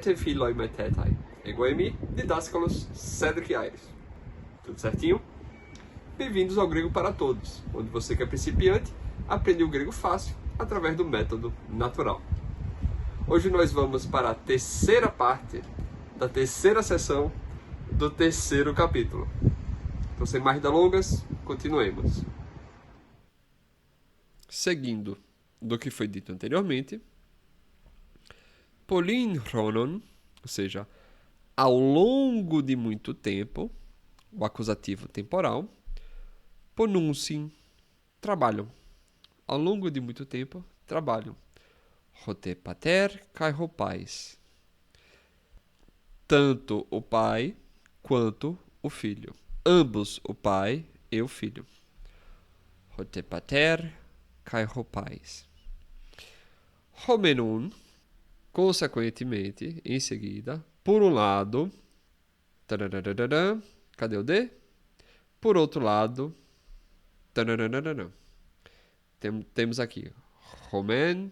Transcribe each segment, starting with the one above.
Mete filoi metetai. Egoemi, Didáscalos, Cedric Aires. Tudo certinho? Bem-vindos ao Grego para Todos, onde você que é principiante aprende o grego fácil através do método natural. Hoje nós vamos para a terceira parte da terceira sessão do terceiro capítulo. Então, sem mais delongas, continuemos. Seguindo do que foi dito anteriormente, polinchronon, ou seja, ao longo de muito tempo, o acusativo temporal, ponuncin, trabalham. Ao longo de muito tempo, trabalham. Rote pater kai pais. Tanto o pai quanto o filho. Ambos, o pai e o filho. Rote pater kai pais. Homenun, consequentemente, em seguida, por um lado, cadê o D? Por outro lado, temos aqui Homen,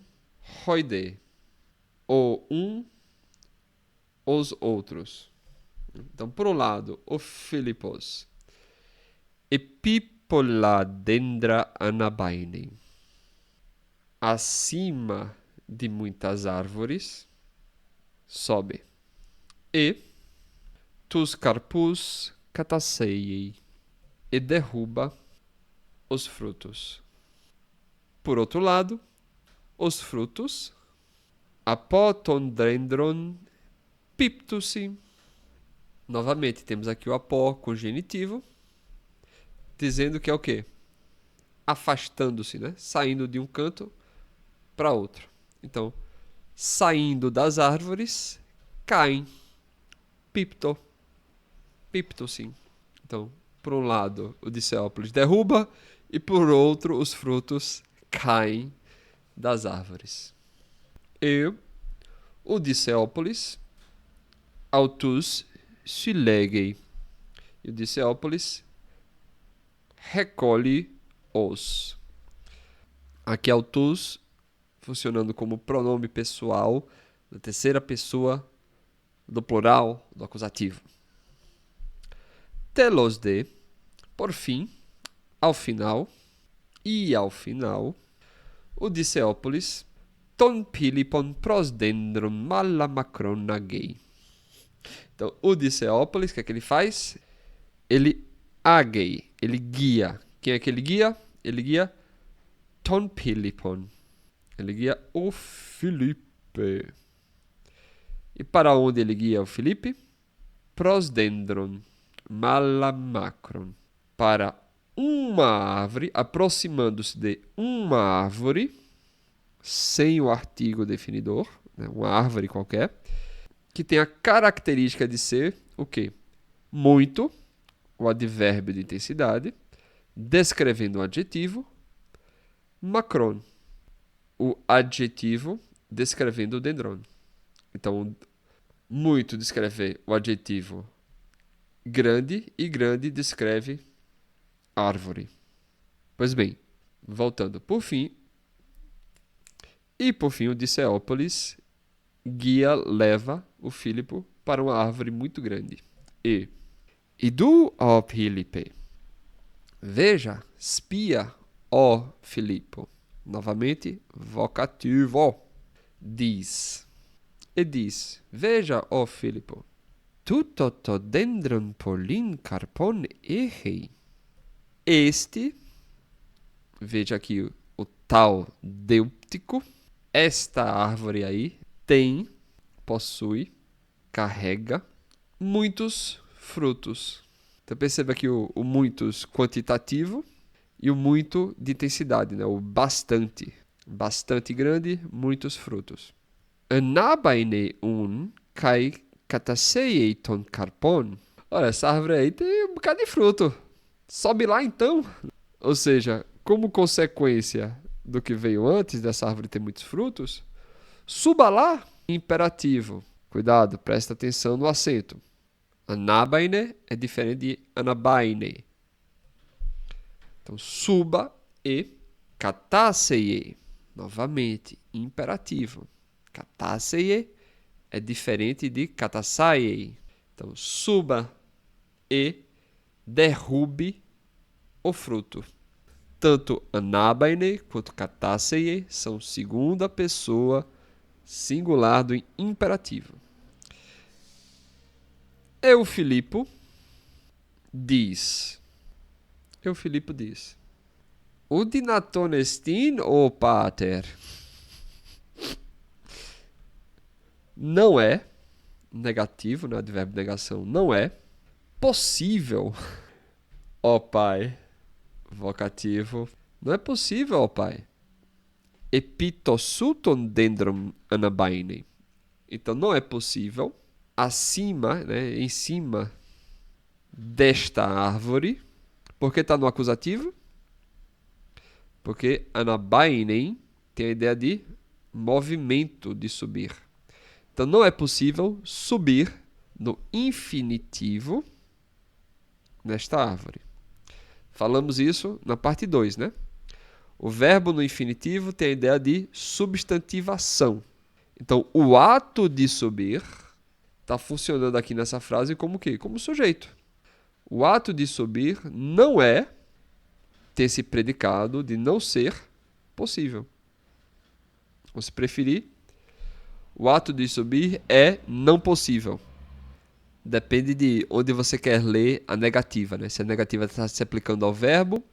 Hoide, o um, os outros. Então, por um lado, o Filipos, Epipoladendra anabainen, acima de muitas árvores, sobe. E tus carpus cataseiei, e derruba os frutos. Por outro lado, os frutos, apotondendron piptusi. Novamente, temos aqui o apó com genitivo, dizendo que é o quê? Afastando-se, né? Saindo de um canto para outro. Então, saindo das árvores, caem. Piptusi. Então, por um lado, o Diceópolis derruba e por outro, os frutos caem das árvores. E o Diceópolis, autus silegei. E o Diceópolis recolhe os. Aqui autus funcionando como pronome pessoal da terceira pessoa do plural do acusativo. Telos de, por fim, ao final, o Diceópolis ton pilipon prosdendron malamacronagei. Então, o Diceópolis, o que é que ele faz? Ele agei, ele guia. Quem é que ele guia? Ele guia ton pilipon. Ele guia o Filipe. E para onde ele guia o Filipe? Prosdendron malamacron. Para uma árvore, aproximando-se de uma árvore, sem o artigo definidor, né, uma árvore qualquer, que tem a característica de ser o quê? Muito, o advérbio de intensidade, descrevendo o adjetivo, macron, o adjetivo descrevendo o dendron. Então, muito descreve o adjetivo grande e grande descreve árvore. Pois bem, voltando por fim, o Diceópolis guia, leva o Filipo para uma árvore muito grande. E du, ó Filipe, veja, espia, ó Filipo. Novamente, vocativo. Diz. E diz, veja, ó Filipo, tutotodendron polin carpon errei. Este, veja aqui o tal dêuptico, esta árvore aí possui, carrega muitos frutos. Então perceba aqui o muitos quantitativo e o muito de intensidade, né? O bastante. Bastante grande, muitos frutos. Anabaine kai cataseiei ton carpon. Olha, essa árvore aí tem um bocado de fruto. Sobe lá então. Ou seja, como consequência do que veio antes dessa árvore ter muitos frutos, suba lá, imperativo. Cuidado, presta atenção no acento. Anabaine é diferente de anabaine. Então, suba e catasseie. Novamente, imperativo. Catasseie é diferente de katasaiei. Então, suba e derrube o fruto. Tanto anabaine quanto kataseiei são segunda pessoa singular do imperativo. Eu, Filipe, diz. Udinatonestin, o pater. Não é negativo, né? Advérbio de negação não é possível, ó pai. Vocativo. Não é possível, ó pai. Epitossuton dendron anabaine. Então não é possível acima, né, em cima desta árvore. Por que está no acusativo? Porque anabainen tem a ideia de movimento, de subir. Então não é possível subir no infinitivo nesta árvore. Falamos isso na parte 2, né? O verbo no infinitivo tem a ideia de substantivação. Então, o ato de subir está funcionando aqui nessa frase como o quê? Como sujeito. O ato de subir não é ter esse predicado de não ser possível. Ou se preferir, o ato de subir é não possível. Depende de onde você quer ler a negativa, né? Se a negativa está se aplicando ao verbo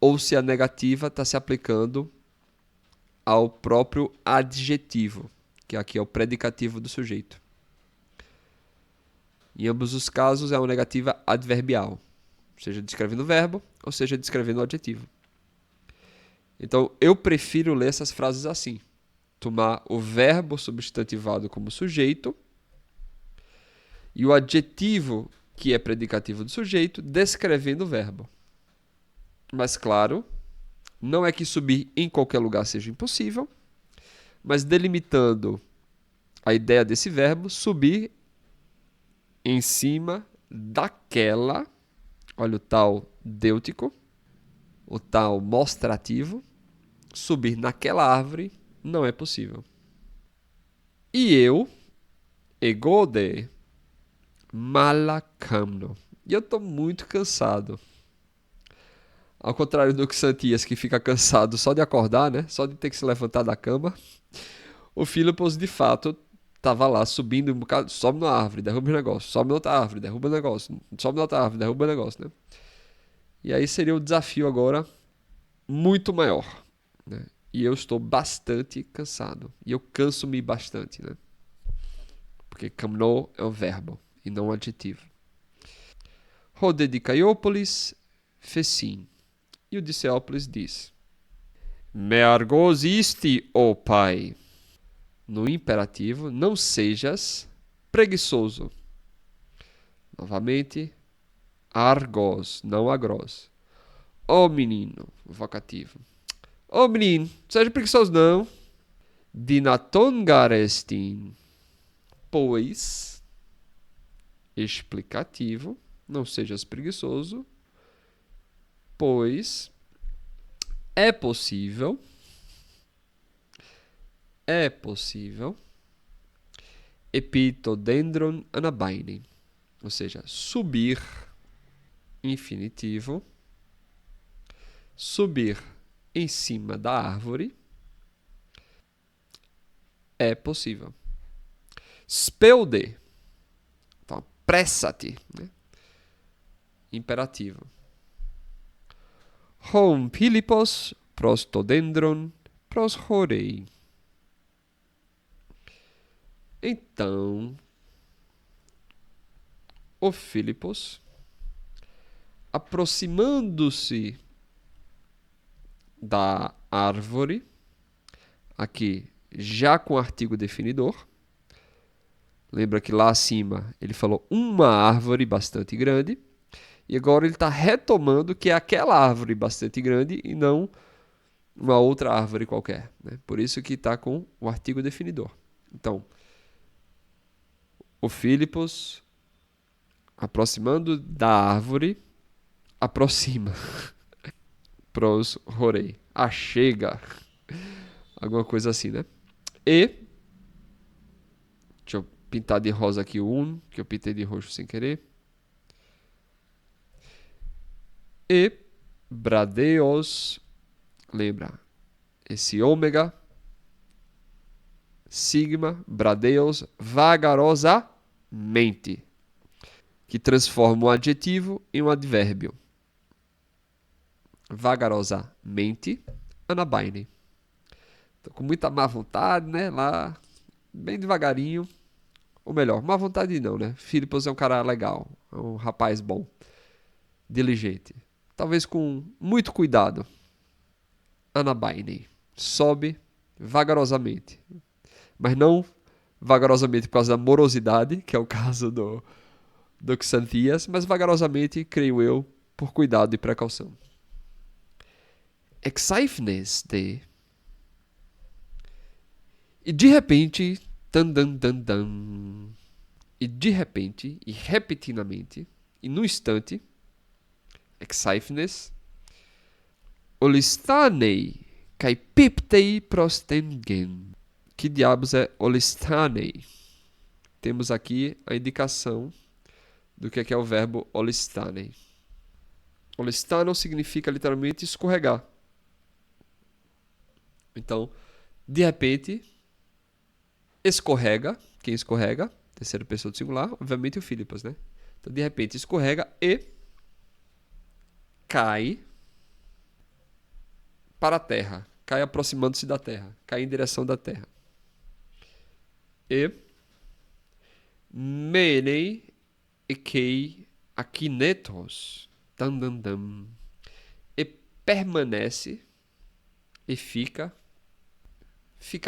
ou se a negativa está se aplicando ao próprio adjetivo, que aqui é o predicativo do sujeito. Em ambos os casos é uma negativa adverbial, seja descrevendo o verbo ou seja descrevendo o adjetivo. Então, eu prefiro ler essas frases assim. Tomar o verbo substantivado como sujeito e o adjetivo, que é predicativo do sujeito, descrevendo o verbo. Mas, claro, não é que subir em qualquer lugar seja impossível, mas delimitando a ideia desse verbo, subir em cima daquela, olha o tal dêutico, o tal mostrativo, subir naquela árvore não é possível. E eu, egode, malacamno. E eu estou muito cansado. Ao contrário do que Santias, que fica cansado só de acordar, né? Só de ter que se levantar da cama. O Filipos, de fato, estava lá subindo um bocado, sobe numa árvore, derruba o negócio, sobe na outra árvore, derruba o negócio, sobe na outra árvore, derruba o negócio, né? E aí seria o desafio agora muito maior, né? E eu estou bastante cansado. E eu canso-me bastante, né? Porque camno é um verbo e não um adjetivo. Rodedicaiópolis fecim. E o Diceópolis diz: Me argos isti, ó pai. No imperativo, não sejas preguiçoso. Novamente, argos, não agros. Ó menino, vocativo. Ó menino, seja preguiçoso não. Dinatongarestin, pois, explicativo, não sejas preguiçoso, pois é possível, epitodendron anabaine, ou seja, subir, infinitivo, subir em cima da árvore, é possível. Spelde, então, pressa-te, né? Imperativo. Hom Philippos prostodendron proshorei. Então, o Filipos, aproximando-se da árvore, aqui já com artigo definidor, lembra que lá acima ele falou uma árvore bastante grande, e agora ele está retomando que é aquela árvore bastante grande e não uma outra árvore qualquer, né? Por isso que está com o artigo definidor. Então, o Filipos, aproximando da árvore, aproxima. Pros rorei. Achega. Alguma coisa assim, né? E Deixa eu pintar de rosa aqui o un, que eu pintei de roxo sem querer. E bradeos, lembra, esse ômega, sigma, bradeos, vagarosamente, que transforma um adjetivo em um advérbio. Vagarosamente, anabaine. Tô com muita má vontade, né? Lá, bem devagarinho. Ou melhor, má vontade não, né? Filipos é um cara legal, é um rapaz bom, diligente. Talvez com muito cuidado. Anabaine. Sobe vagarosamente. Mas não vagarosamente por causa da morosidade, que é o caso do Xanthias, mas vagarosamente, creio eu, por cuidado e precaução. Exaifnes de. E de repente, dan dan dan dan. E de repente, e repentinamente, e no instante, exaifnes, olistanei, kai piptei prostengen. Que diabos é olistanei? Temos aqui a indicação do que é o verbo olistanei. Olistano significa literalmente escorregar. Então, de repente, escorrega. Quem escorrega? Terceira pessoa do singular, obviamente o Filipos, né? Então, de repente, escorrega e cai para a terra. Cai aproximando-se da terra. Cai em direção da terra. E menei ekei akinetos. Dan, dan, dan. E permanece e fica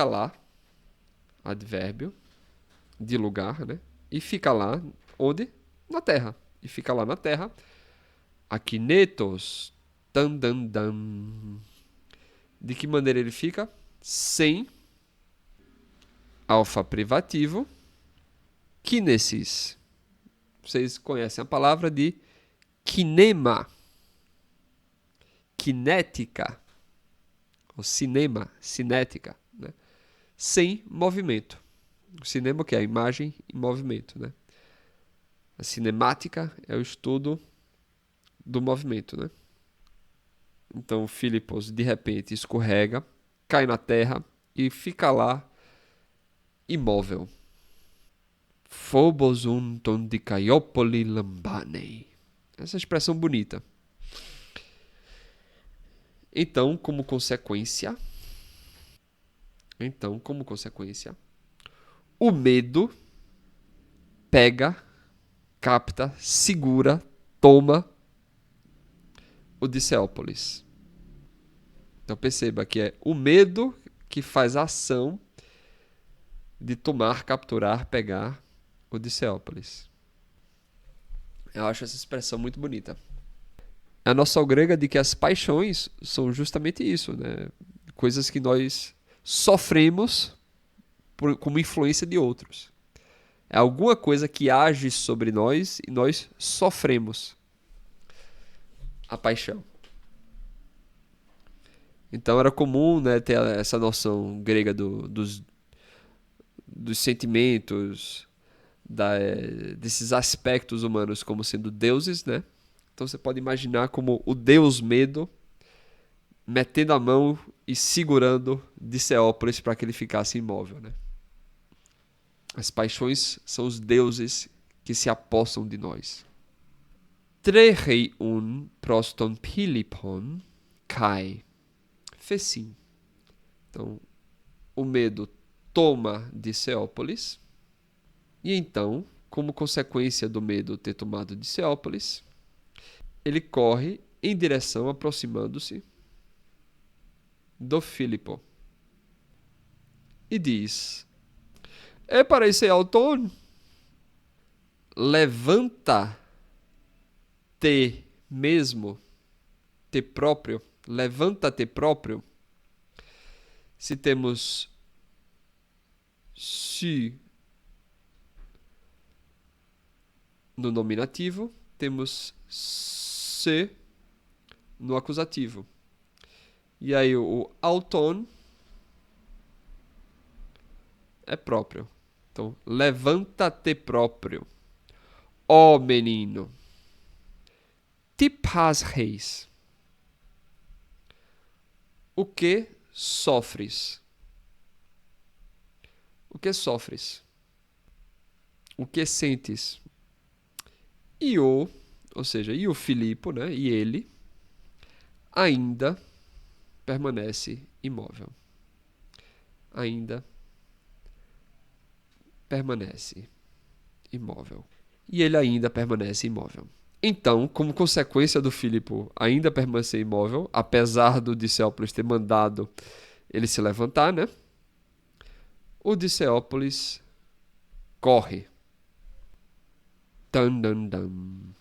lá, advérbio de lugar, né? E fica lá onde? Na terra. E fica lá na terra. Akinetos. Dan, dan, dan. De que maneira ele fica? Sem alfa privativo. Kinesis. Vocês conhecem a palavra de kinema. Kinética. Ou cinema, cinética. Né? Sem movimento. O cinema, que é a imagem em movimento. Né? A cinemática é o estudo do movimento. Né? Então, Filipos, de repente, escorrega, cai na terra e fica lá imóvel. Phobos ton dikaiopoli lambanei. Essa expressão bonita. Então, como consequência, o medo pega, capta, segura, toma Odisseópolis. Então perceba que é o medo que faz a ação de tomar, capturar, pegar Odisseópolis. Eu acho essa expressão muito bonita. A noção grega de que as paixões são justamente isso, né? Coisas que nós sofremos como influência de outros. É alguma coisa que age sobre nós e nós sofremos a paixão. Então era comum, né, ter essa noção grega dos sentimentos, desses aspectos humanos como sendo deuses, né? Então você pode imaginar como o deus medo metendo a mão e segurando Dicéópolis para que ele ficasse imóvel, né? As paixões são os deuses que se apossam de nós. Trechei un proston pilipon kai. Fez sim. Então, o medo toma Dicéópolis. E então, como consequência do medo ter tomado Dicéópolis, ele corre em direção, aproximando-se do Filipo. E diz: é para esse autônomo, levanta-te mesmo, te próprio, levanta-te próprio. Se temos se no nominativo, temos se no acusativo. E aí o auton é próprio. Então, levanta-te próprio, ó menino. Τι πας reis? O que sofres? O que sofres? O que sentes? Ou seja, e o Filipo, né? E ele ainda permanece imóvel. Ainda permanece imóvel. E ele ainda permanece imóvel. Então, como consequência do Filipo ainda permanecer imóvel, apesar do Dicéopolis ter mandado ele se levantar, né? O Dicéopolis corre. Dun, dun, dun.